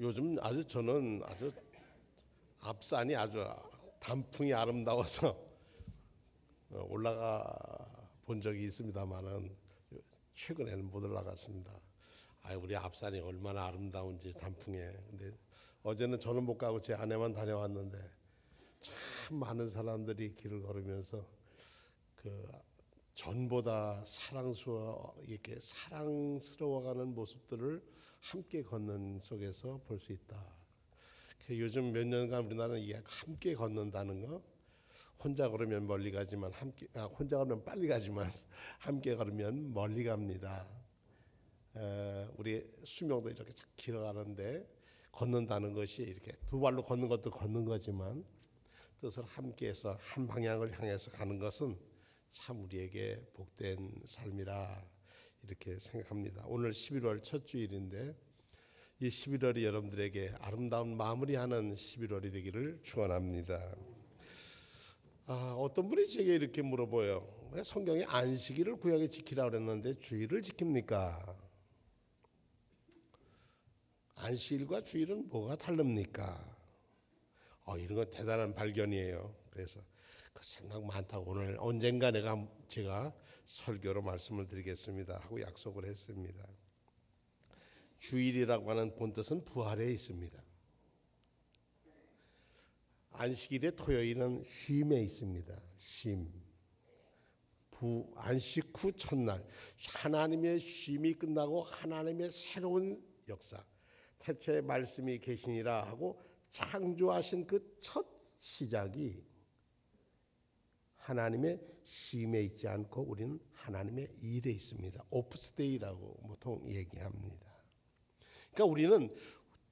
요즘 저는 아주 앞산이 아주 단풍이 아름다워서 올라가 본 적이 있습니다만은 최근에는 못 올라갔습니다. 우리 앞산이 얼마나 아름다운지 단풍에. 근데 어제는 저는 못 가고 제 아내만 다녀왔는데 참 많은 사람들이 길을 걸으면서 그 전보다 이렇게 사랑스러워가는 모습들을 함께 걷는 속에서 볼 수 있다. 요즘 몇 년간 우리나라는 이게 함께 걷는다는 거, 혼자 걸으면 멀리 가지만 혼자 걸으면 빨리 가지만 함께 걸으면 멀리 갑니다. 우리 수명도 이렇게 길어가는데 걷는다는 것이 이렇게 두 발로 걷는 것도 걷는 거지만 뜻을 함께해서 한 방향을 향해서 가는 것은 참 우리에게 복된 삶이라 이렇게 생각합니다. 오늘 11월 첫 주일인데 이 11월이 여러분들에게 아름다운 마무리하는 11월이 되기를 축원합니다. 어떤 분이 제게 이렇게 물어봐요. 성경에 안식일을 구약에 지키라고 그랬는데 주일을 지킵니까? 안식일과 주일은 뭐가 다릅니까? 이런 건 대단한 발견이에요. 그래서 그 생각 많다고 오늘 언젠가 제가 설교로 말씀을 드리겠습니다 하고 약속을 했습니다. 주일이라고 하는 본뜻은 부활에 있습니다. 안식일의 토요일은 쉼에 있습니다. 쉼. 안식 후 첫날 하나님의 쉼이 끝나고 하나님의 새로운 역사, 태초에 말씀이 계시니라 하고 창조하신 그 첫 시작이 하나님의 쉼에 있지 않고 우리는 하나님의 일에 있습니다. 오프스데이라고 보통 얘기합니다. 그러니까 우리는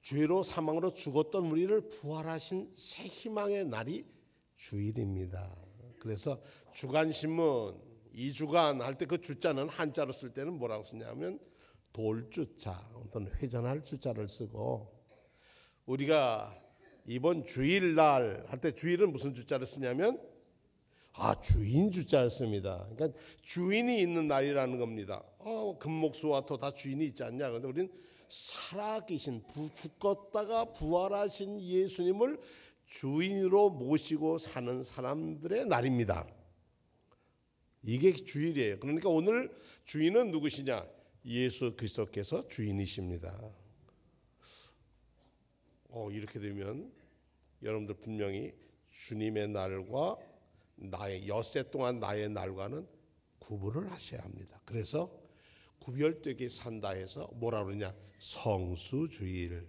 죄로 사망으로 죽었던 우리를 부활하신 새 희망의 날이 주일입니다. 그래서 주간신문 2주간 할 때 그 주자는 한자로 쓸 때는 뭐라고 쓰냐면 돌주자, 어떤 회전할 주자를 쓰고, 우리가 이번 주일날 할 때 주일은 무슨 주자를 쓰냐면 주인 주자를 씁니다. 그러니까 주인이 있는 날이라는 겁니다. 금목수와 토 다 주인이 있지 않냐? 그런데 우리는 살아계신 죽었다가 부활하신 예수님을 주인으로 모시고 사는 사람들의 날입니다. 이게 주일이에요. 그러니까 오늘 주인은 누구시냐? 예수 그리스도께서 주인이십니다. 이렇게 되면 여러분들 분명히 주님의 날과 나의 엿새 동안 나의 날과는 구분을 하셔야 합니다. 그래서 구별되게 산다 해서 뭐라 그러냐? 성수주일,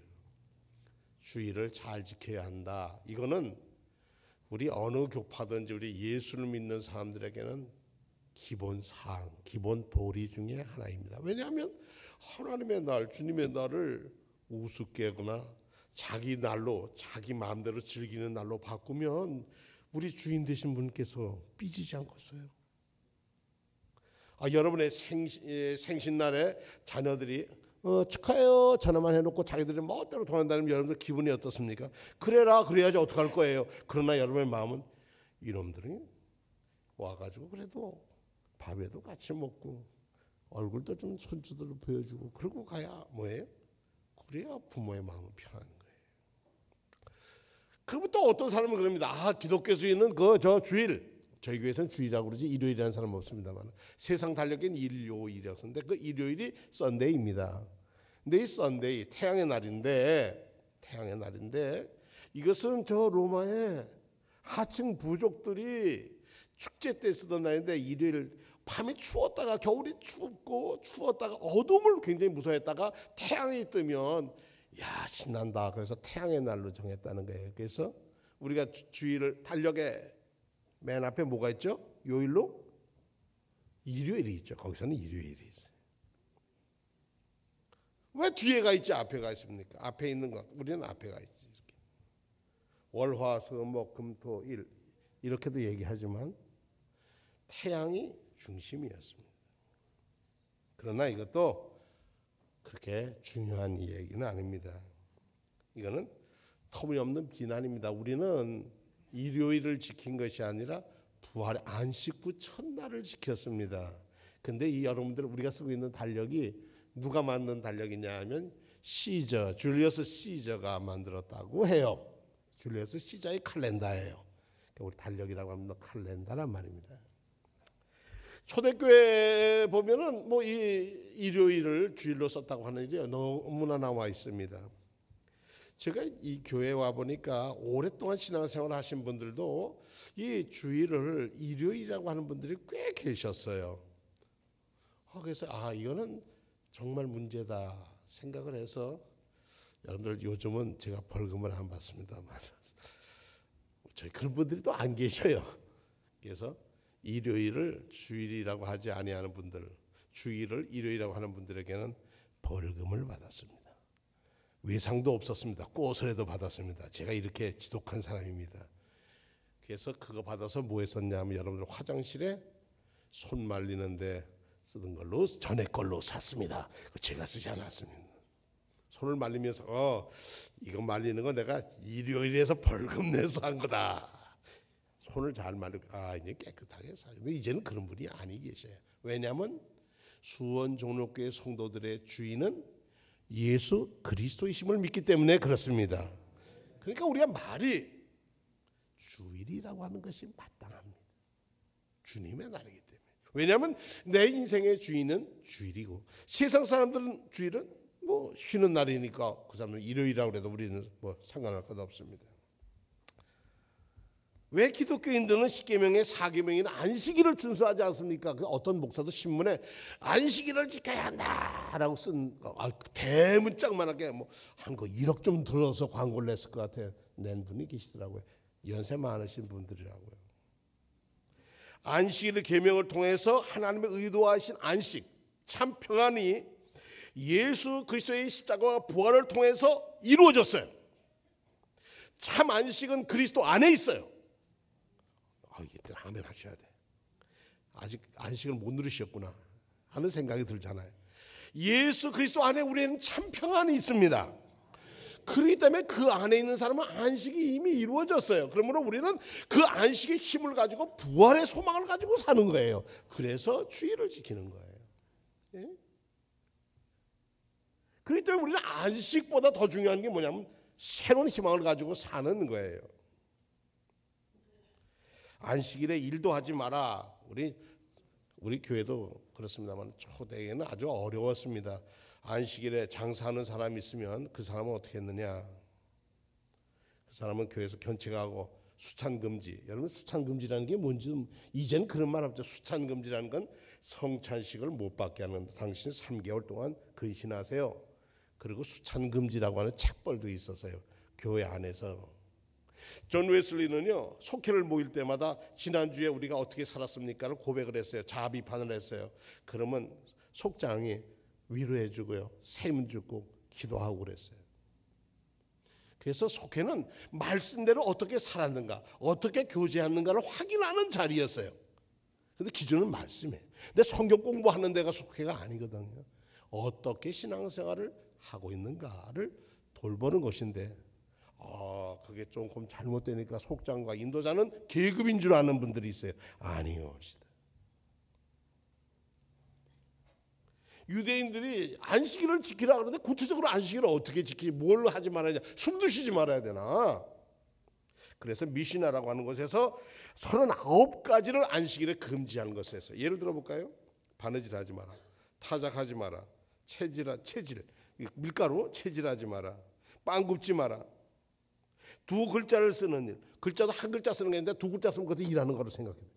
주일을 잘 지켜야 한다. 이거는 우리 어느 교파든지 우리 예수를 믿는 사람들에게는 기본 사항, 기본 도리 중에 하나입니다. 왜냐하면 하나님의 날, 주님의 날을 우습게 하거나 자기 날로, 자기 마음대로 즐기는 날로 바꾸면 우리 주인 되신 분께서 삐지지 않겠어요? 여러분의 생신날에 자녀들이 축하해요 전화만 해놓고 자기들이 멋대로 돌아다니면 여러분들 기분이 어떻습니까? 그래야지 어떡할 거예요. 그러나 여러분의 마음은 이놈들이 와가지고 그래도 밥에도 같이 먹고 얼굴도 좀 손주들을 보여주고 그러고 가야 뭐예요? 그래야 부모의 마음은 편한 거예요. 그리고 또 어떤 사람은 그럽니다. 기독교주의는 저 주일, 저희 교회에서는 주일이라고 그러지 일요일이라는 사람은 없습니다만 세상 달력엔 일요일이라고 쓰는데 그 일요일이 썬데이입니다. 근데 이 썬데이 태양의 날인데 이것은 저 로마의 하층 부족들이 축제 때 쓰던 날인데 일요일 밤에 추웠다가 겨울이 추웠다가 어둠을 굉장히 무서워했다가 태양이 뜨면 신난다. 그래서 태양의 날로 정했다는 거예요. 그래서 우리가 주일을 달력에 맨 앞에 뭐가 있죠? 요일로 일요일이 있죠. 거기서는 일요일이 있어요. 왜 뒤에가 있지 앞에가 있습니까? 앞에 있는 것 우리는 앞에가 있지. 이렇게. 월화수목금토일 이렇게도 얘기하지만 태양이 중심이었습니다. 그러나 이것도 그렇게 중요한 얘기는 아닙니다. 이거는 터무니없는 비난입니다. 우리는 일요일을 지킨 것이 아니라 부활의 안식 후 첫날을 지켰습니다. 근데 이 여러분들 우리가 쓰고 있는 달력이 누가 만든 달력이냐 하면 줄리어스 시저가 만들었다고 해요. 줄리어스 시저의 칼렌다예요. 우리 달력이라고 하면 칼렌다란 말입니다. 초대교회 보면은 뭐 이 일요일을 주일로 썼다고 하는 일이 너무나 나와 있습니다. 제가 이 교회에 와 보니까 오랫동안 신앙생활을 하신 분들도 이 주일을 일요일이라고 하는 분들이 꽤 계셨어요. 그래서 이거는 정말 문제다 생각을 해서, 여러분들 요즘은 제가 벌금을 안 받습니다만 저희 그런 분들이 또 안 계셔요. 그래서 일요일을 주일이라고 하지 아니하는 분들, 주일을 일요일이라고 하는 분들에게는 벌금을 받았습니다. 외상도 없었습니다. 꼬스라도 받았습니다. 제가 이렇게 지독한 사람입니다. 그래서 그거 받아서 뭐 했었냐면, 여러분들 화장실에 손 말리는데 쓰던 걸로 전에 걸로 샀습니다. 제가 쓰지 않았습니다. 손을 말리면서 이거 말리는 거 내가 일요일에서 벌금 내서 한 거다. 손을 잘 말리고 이제 깨끗하게 사. 근데 이제는 그런 분이 아니 계셔요. 왜냐하면 수원 종로교회 성도들의 주인은 예수 그리스도이심을 믿기 때문에 그렇습니다. 그러니까 우리가 말이 주일이라고 하는 것이 마땅합니다. 주님의 날이기 때문에. 왜냐하면 내 인생의 주인은 주일이고, 세상 사람들은 주일은 뭐 쉬는 날이니까 그 사람은 일요일이라고 해도 우리는 뭐 상관할 것 없습니다. 왜 기독교인들은 십계명의 4계명인 안식일을 준수하지 않습니까? 그 어떤 목사도 신문에 안식일을 지켜야 한다라고 쓴 대문짝만하게 뭐 한 거 1억 좀 들어서 광고를 냈을 것 같아 낸 분이 계시더라고요. 연세 많으신 분들이라고요. 안식일의 계명을 통해서 하나님의 의도하신 안식, 참 평안이 예수 그리스도의 십자가와 부활을 통해서 이루어졌어요. 참 안식은 그리스도 안에 있어요. 이때 아멘 하셔야 돼. 아직 안식을 못 누리셨구나 하는 생각이 들잖아요. 예수 그리스도 안에 우리는 참 평안이 있습니다. 그렇기 때문에 그 안에 있는 사람은 안식이 이미 이루어졌어요. 그러므로 우리는 그 안식의 힘을 가지고 부활의 소망을 가지고 사는 거예요. 그래서 주일을 지키는 거예요. 예? 그렇기 때문에 우리는 안식보다 더 중요한 게 뭐냐면 새로운 희망을 가지고 사는 거예요. 안식일에 일도 하지 마라. 우리 교회도 그렇습니다만 초대에는 아주 어려웠습니다. 안식일에 장사하는 사람이 있으면 그 사람은 어떻게 했느냐? 그 사람은 교회에서 견책하고 수찬금지. 여러분 수찬금지라는 게 뭔지 이제는 그런 말 없죠. 수찬금지라는 건 성찬식을 못 받게 하는, 당신 3개월 동안 근신하세요. 그리고 수찬금지라고 하는 책벌도 있었어요. 교회 안에서. 존 웨슬리는요, 속회를 모일 때마다 지난주에 우리가 어떻게 살았습니까를 고백을 했어요. 자아 비판을 했어요. 그러면 속장이 위로해 주고요, 세문 주고 기도하고 그랬어요. 그래서 속회는 말씀대로 어떻게 살았는가, 어떻게 교제했는가를 확인하는 자리였어요. 근데 기준은 말씀이에요. 근데 성경 공부하는 데가 속회가 아니거든요. 어떻게 신앙생활을 하고 있는가를 돌보는 것인데, 그게 조금 잘못되니까 속장과 인도자는 계급인 줄 아는 분들이 있어요. 아니요. 유대인들이 안식일을 지키라 그러는데 구체적으로 안식일을 어떻게 지키지, 뭘 하지 말아야 되나, 숨도 쉬지 말아야 되나. 그래서 미시나라고 하는 곳에서 39가지를 안식일에 금지하는 것을 했어요. 예를 들어 볼까요? 바느질하지 마라, 타작하지 마라, 체질, 밀가루 체질하지 마라, 빵 굽지 마라, 두 글자를 쓰는 일, 글자도 한 글자 쓰는 게 있는데 두 글자 쓰면 그것도 일하는 거로 생각해요.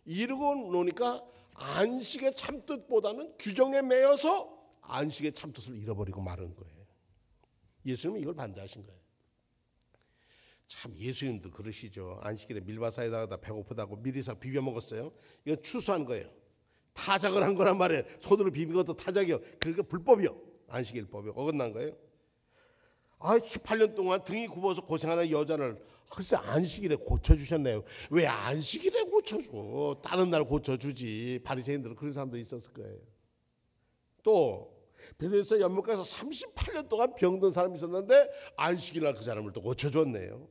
이러고 노니까 안식의 참뜻보다는 규정에 매여서 안식의 참뜻을 잃어버리고 마는 거예요. 예수님은 이걸 반대하신 거예요. 참 예수님도 그러시죠. 안식일에 밀바사에다가 배고프다고 미리사 비벼 먹었어요. 이건 추수한 거예요. 타작을 한 거란 말이에요. 손으로 비빈 것도 타작이요. 그러니까 불법이요. 안식일법이 어긋난 거예요. 18년 동안 등이 굽어서 고생하는 여자를 글쎄 안식일에 고쳐주셨네요. 왜 안식일에 고쳐줘? 다른 날 고쳐주지. 바리새인들은 그런 사람도 있었을 거예요. 또 베데스다 연못가에서 38년 동안 병든 사람이 있었는데 안식일 날 그 사람을 또 고쳐줬네요.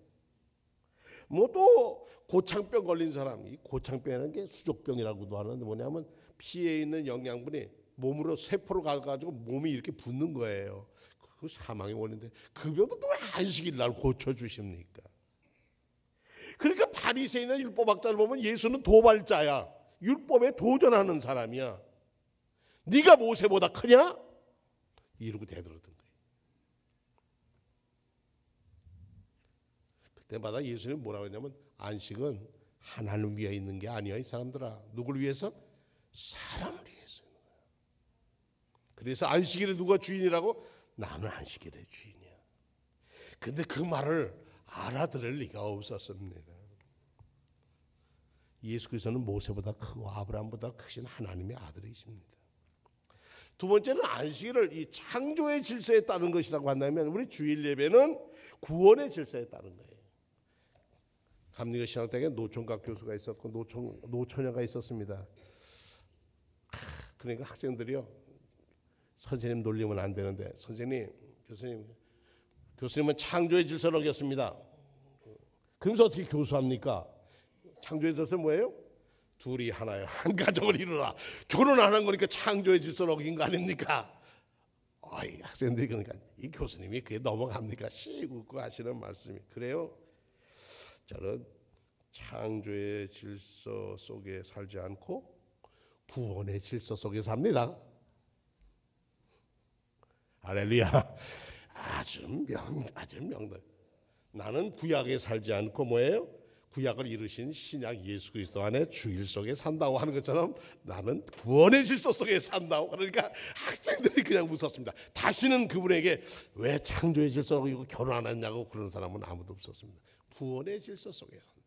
뭐 또 고창병 걸린 사람, 이 고창병이라는 게 수족병이라고도 하는데 뭐냐면 피에 있는 영양분이 몸으로 세포로 가가지고 몸이 이렇게 붓는 거예요. 그 사망의 원인인데 그 병도 또 왜 안식일 날 고쳐주십니까? 그러니까 바리새인이나 율법학자를 보면 예수는 도발자야. 율법에 도전하는 사람이야. 네가 모세보다 크냐? 이러고 대들었던 거예요. 그때마다 예수님이 뭐라고 했냐면 안식은 하나님을 위해 있는 게 아니야 이 사람들아. 누굴 위해서? 사람을 위해서 있는 거야. 그래서 안식일에 누가 주인이라고? 나는 안식일의 주인이야. 근데 그 말을 알아들을 리가 없었습니다. 예수 그리스도는 모세보다 크고 아브라함보다 크신 하나님의 아들이십니다. 두 번째는 안식일을 이 창조의 질서에 따른 것이라고 한다면 우리 주일 예배는 구원의 질서에 따른 거예요. 감리교 신학대학에 노총각 교수가 있었고 노처녀가 있었습니다. 그러니까 학생들이요, 선생님 놀리면 안 되는데 선생님, 교수님은 창조의 질서를 어겼습니다. 그러면서 어떻게 교수합니까? 창조의 질서는 뭐예요? 둘이 하나요. 한 가정을 이루라. 결혼하는 거니까 창조의 질서를 어긴 거 아닙니까? 이 학생들이 그러니까 이 교수님이 그게 넘어갑니까? 씩 웃고 하시는 말씀이 그래요. 저는 창조의 질서 속에 살지 않고 구원의 질서 속에 삽니다. 할렐루야. 아주 명들. 나는 구약에 살지 않고 뭐예요? 구약을 이루신 신약 예수 그리스도 안에 주일 속에 산다고 하는 것처럼 나는 구원의 질서 속에 산다고. 그러니까 학생들이 그냥 웃었습니다. 다시는 그분에게 왜 창조의 질서로 이거 결혼 안 했냐고 그런 사람은 아무도 없었습니다. 구원의 질서 속에 산다.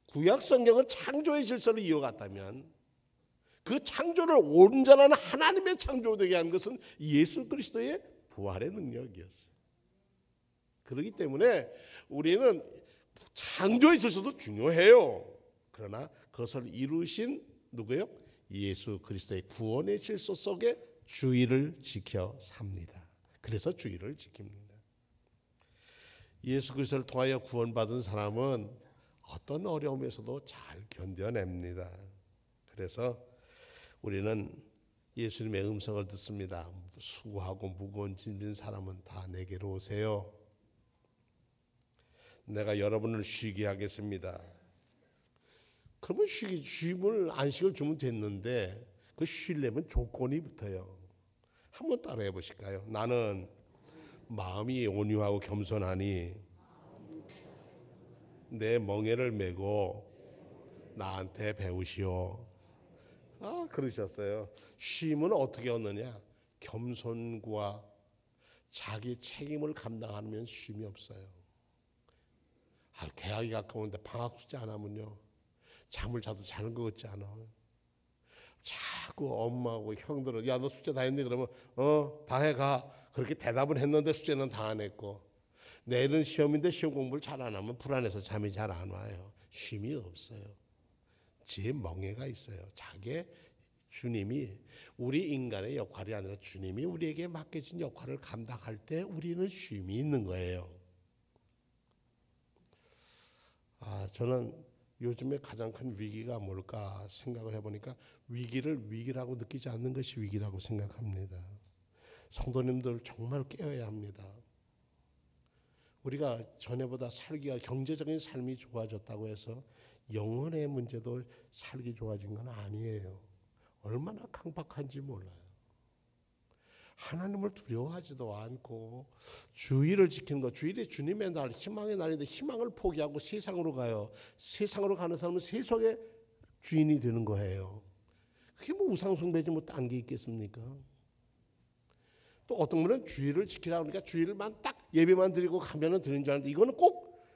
구약 성경은 창조의 질서를 이어갔다면 그 창조를 온전한 하나님의 창조되게 한 것은 예수 그리스도의 부활의 능력이었어요. 그렇기 때문에 우리는 창조의 질서도 중요해요. 그러나 그것을 이루신 누구예요? 예수 그리스도의 구원의 질서 속에 주일을 지켜 삽니다. 그래서 주일을 지킵니다. 예수 그리스도를 통하여 구원받은 사람은 어떤 어려움에서도 잘 견뎌냅니다. 그래서 우리는 예수님의 음성을 듣습니다. 수고하고 무거운 짐진 사람은 다 내게로 오세요. 내가 여러분을 쉬게 하겠습니다. 그러면 쉼을 안식을 주면 됐는데 그 쉬려면 조건이 붙어요. 한번 따라해 보실까요? 나는 마음이 온유하고 겸손하니 내 멍에를 메고 나한테 배우시오. 그러셨어요. 쉼은 어떻게 얻느냐? 겸손과 자기 책임을 감당하면 쉼이 없어요. 개학이 가까운데 방학 숙제 안 하면요, 잠을 자도 자는 것 같지 않아. 자꾸 엄마하고 형들은 야 너 숙제 다 했니? 그러면 다 해가. 그렇게 대답은 했는데 숙제는 다 안 했고, 내일은 시험인데 시험 공부를 잘 안 하면 불안해서 잠이 잘 안 와요. 쉼이 없어요. 제 멍에가 있어요. 자기 주님이 우리 인간의 역할이 아니라 주님이 우리에게 맡겨진 역할을 감당할 때 우리는 쉼이 있는 거예요. 저는 요즘에 가장 큰 위기가 뭘까 생각을 해보니까 위기를 위기라고 느끼지 않는 것이 위기라고 생각합니다. 성도님들 정말 깨어야 합니다. 우리가 전에보다 살기가 경제적인 삶이 좋아졌다고 해서 영혼의 문제도 살기 좋아진 건 아니에요. 얼마나 강박한지 몰라요. 하나님을 두려워하지도 않고 주일을 지키는 것, 주일이 주님의 날, 희망의 날인데 희망을 포기하고 세상으로 가요. 세상으로 가는 사람은 세속의 주인이 되는 거예요. 그게 뭐 우상숭배지 뭐 딴 게 있겠습니까? 또 어떤 분은 주일을 지키라 그러니까 주일만 딱 예배만 드리고 가면은 드리는 줄 알았는데 이거는 꼭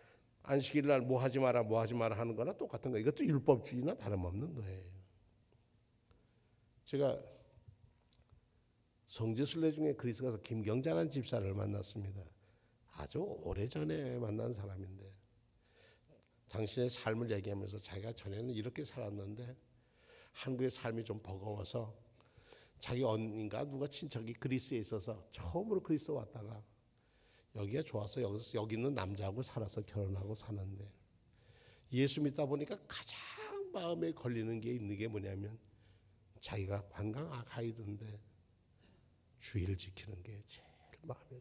안식일 날 뭐 하지 마라 하는 거나 똑같은 거예요. 이것도 율법주의나 다름없는 거예요. 제가 성지순례 중에 그리스 가서 김경자라는 집사를 만났습니다. 아주 오래전에 만난 사람인데 당신의 삶을 얘기하면서 자기가 전에는 이렇게 살았는데 한국의 삶이 좀 버거워서 자기 언니인가 누가 친척이 그리스에 있어서 처음으로 그리스 왔다가 여기가 좋아서 여기 있는 남자하고 살아서 결혼하고 사는데 예수 믿다 보니까 가장 마음에 걸리는 게 있는 게 뭐냐면 자기가 관광 가이드인데 주의를 지키는 게 제일 마음에 걸려요.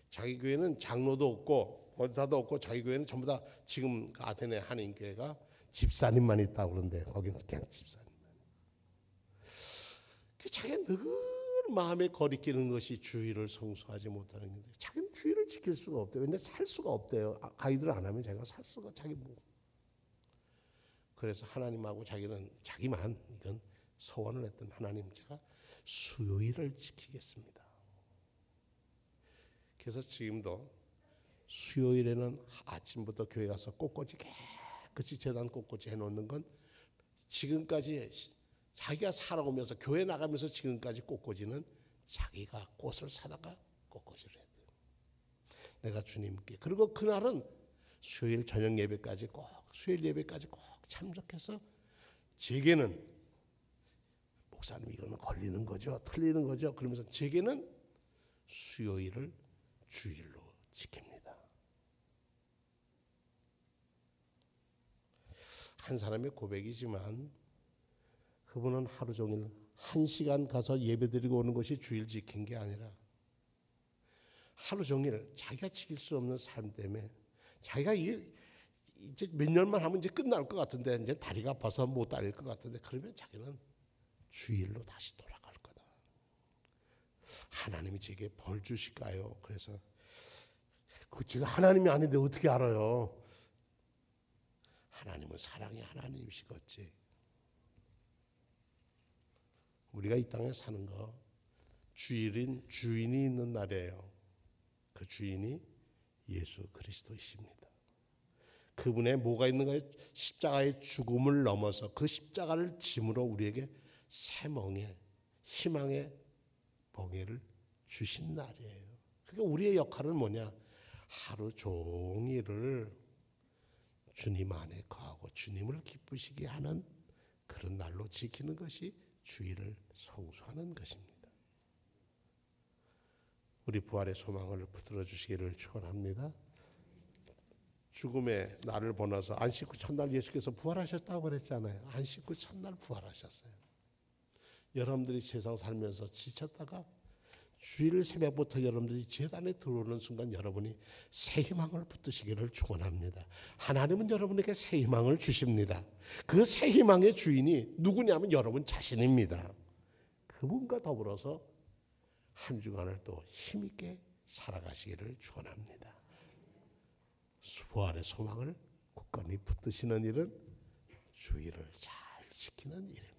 자기 교회는 장로도 없고 권사도 없고 자기 교회는 전부 다 지금 아테네 한인교회가 집사님만 있다고 그러는데 거기는 그냥 집사님만. 자기가 늘 마음에 거리끼는 것이 주의를 성수하지 못하는 건데 자기는 주의를 지킬 수가 없대요. 왜냐하면 살 수가 없대요. 가이드를 안 하면 자기가 살 수가 자기 뭐. 그래서 하나님하고 자기만 이건 소원을 했던 하나님 제가 수요일을 지키겠습니다. 그래서 지금도 수요일에는 아침부터 교회 가서 꽃꽂이 깨끗이 재단 꽃꽂이 해놓는 건 지금까지 자기가 살아오면서 교회 나가면서 지금까지 꽃꽂이는 자기가 꽃을 사다가 꽃꽂이를 해야 돼요. 내가 주님께 그리고 그날은 수요일 저녁 예배까지 꼭 수요일 예배까지 꼭 참석해서 제게는 목사님 이거는 걸리는 거죠 틀리는 거죠 그러면서 제게는 수요일을 주일로 지킵니다. 한 사람의 고백이지만 그분은 하루 종일 1시간 가서 예배드리고 오는 것이 주일 지킨 게 아니라 하루 종일 자기가 지킬 수 없는 삶 때문에 자기가 이제 몇 년만 하면 이제 끝날 것 같은데 이제 다리가 아파서 못 다닐 것 같은데 그러면 자기는 주일로 다시 돌아갈 거다. 하나님이 제게 벌 주실까요? 그래서 그 제가 하나님이 아닌데 어떻게 알아요? 하나님은 사랑의 하나님이시겠지. 우리가 이 땅에 사는 거 주인이 있는 날이에요. 그 주인이 예수 그리스도이십니다. 그분의 뭐가 있는가요? 십자가의 죽음을 넘어서 그 십자가를 짐으로 우리에게 새 멍에 희망의 멍에를 주신 날이에요. 그러니까 우리의 역할은 뭐냐? 하루 종일을 주님 안에 거하고 주님을 기쁘시게 하는 그런 날로 지키는 것이 주일을 성수하는 것입니다. 우리 부활의 소망을 붙들어 주시기를 축원합니다. 죽음의 날을 보내서 안 씻고 첫날 예수께서 부활하셨다고 그랬잖아요. 안 씻고 첫날 부활하셨어요. 여러분들이 세상 살면서 지쳤다가 주일 새벽부터 여러분들이 제단에 들어오는 순간 여러분이 새 희망을 붙드시기를 축원합니다. 하나님은 여러분에게 새 희망을 주십니다. 그 새 희망의 주인이 누구냐면 여러분 자신입니다. 그분과 더불어서 한 주간을 또 힘있게 살아가시기를 축원합니다. 부활의 소망을 굳건히 붙드시는 일은 주일을 잘 지키는 일입니다.